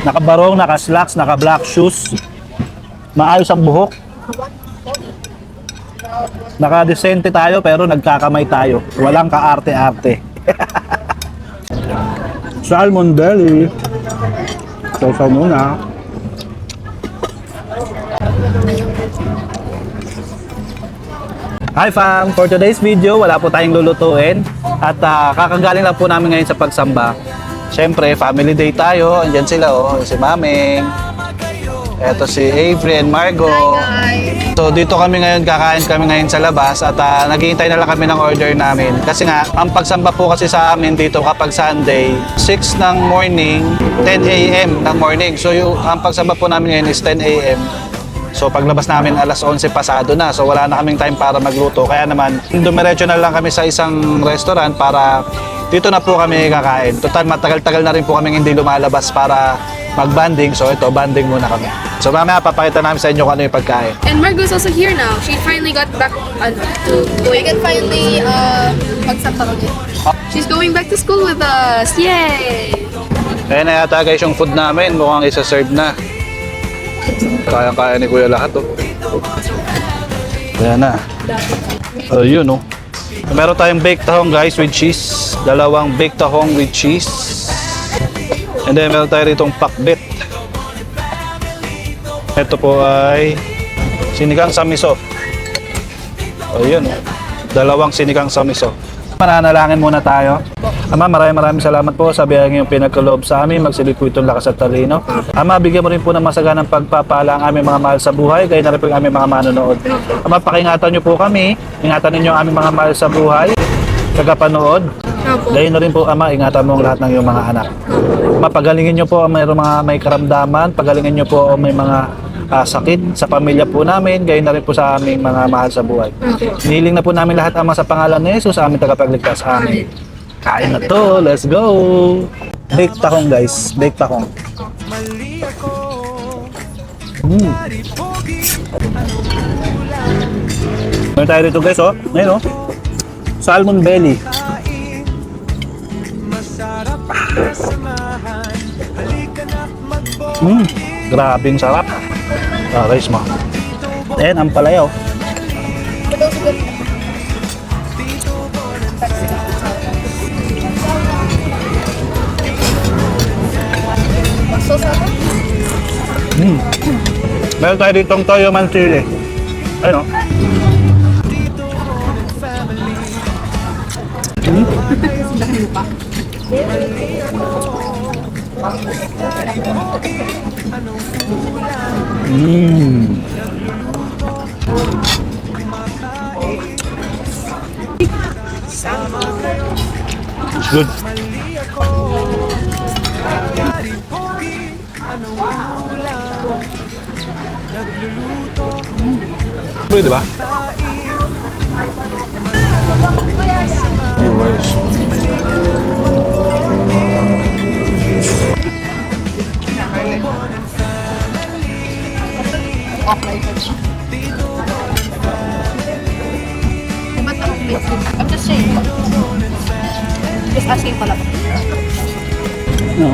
Nakabarong, naka-slacks, naka-black shoes. Maayos ang buhok. Nakadesente tayo pero nagkakamay tayo. Walang kaarte-arte. Salmon belly. Sausaw muna. Hi fam! For today's video, wala po tayong lulutuin. At kakagaling lang po namin ngayon sa pagsamba. Siyempre, family day tayo. Andyan sila, oh. Si Maming. Eto si Avery and Margo. So dito kami ngayon, kakain kami ngayon sa labas. At naghihintay na lang kami ng order namin. Kasi nga, ang pagsamba po kasi sa amin dito kapag Sunday, 6 ng morning, 10 a.m. ng morning. So ang pagsamba po namin ngayon is 10 a.m. So paglabas namin alas 11 pasado na. So wala na kaming time para magluto. Kaya naman dumiretso na lang kami sa isang restaurant para dito na po kami kakain. Total matagal-tagal na rin po kami hindi lumalabas para mag-banding. So ito, banding muna kami. So mamaya papakita namin sa inyo kung ano yung pagkain. And Margo's also here now. She finally got back to going and finally magsapa ulit. She's going back to school with us. Yay! Ayan na yata guys yung food namin. Mukhang isa-serve na. Kaya-kaya ni Kuya lahat, oh. Ayan na. Ayun, oh. Meron tayong baked tahong, guys, with cheese. Dalawang baked tahong with cheese. And then, meron tayo ritong pakbet. Ito po ay sinigang sa miso. Ayun, oh. Dalawang sinigang sa miso. Mananalangin muna tayo. Ama, maraming salamat po sa biyayang iyong pinagkaloob sa amin. Magsilid po itong lakas at talino. Ama, bigyan mo rin po ng masaganang pagpapala ang aming mga mahal sa buhay, gaya na rin po ang aming mga manonood. Ama, pakingatan niyo po kami. Ingatan ninyo ang aming mga mahal sa buhay, tagapanood. Gaya na rin po, Ama, ingatan mo ang lahat ng iyong mga anak. Ama, pagalingin niyo po ang mayroong mga may karamdaman. Pagalingin niyo po ang may mga sakit sa pamilya po namin, gayon na rin po sa aming mga mahal sa buhay. Hinihiling na po namin lahat, Ama, sa pangalan ni Jesus, aming tagapagligtas. Amen. Kain na to, let's go! Baked tahong, guys, baked tahong. Meron tayo rito, guys, oh. Ngayon, oh. Salmon belly. Grabing sarap. Guys mo. Ayan, ang palayaw. Meron tayo ditong toyo manchili. Ayun, o. It's good. Pwede ba? I'm just saying. Just asking pala. No.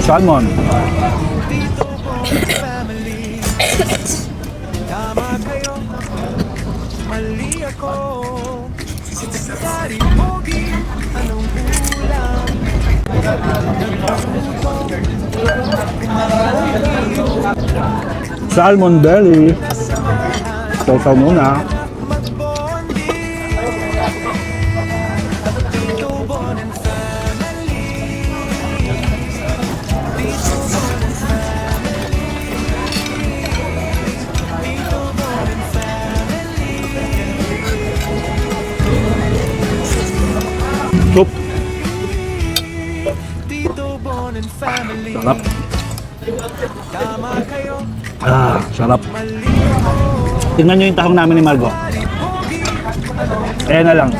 Salmon. Salmon belly. Sausaw muna. Soup. Sarap. Sarap. Tingnan nyo yung tahong namin ni Margo. Ayan na lang.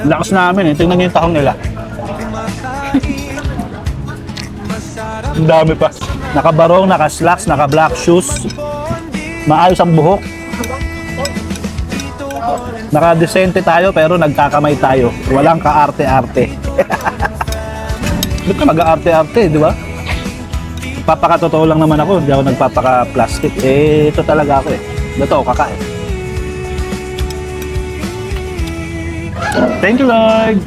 Lakas namin eh. Tingnan nyo yung tahong nila. Ang dami pa. Nakabarong, naka-slacks, naka-black shoes. Maayos ang buhok. Nakadesente tayo pero nagkakamay tayo. Walang kaarte-arte. Ba't ka mag-aarte-arte, di ba? Papakatotoo lang naman ako, hindi ako nagpapaka-plastic. Eh, ito talaga ako eh. Totoo, kakain. Thank you, Lord!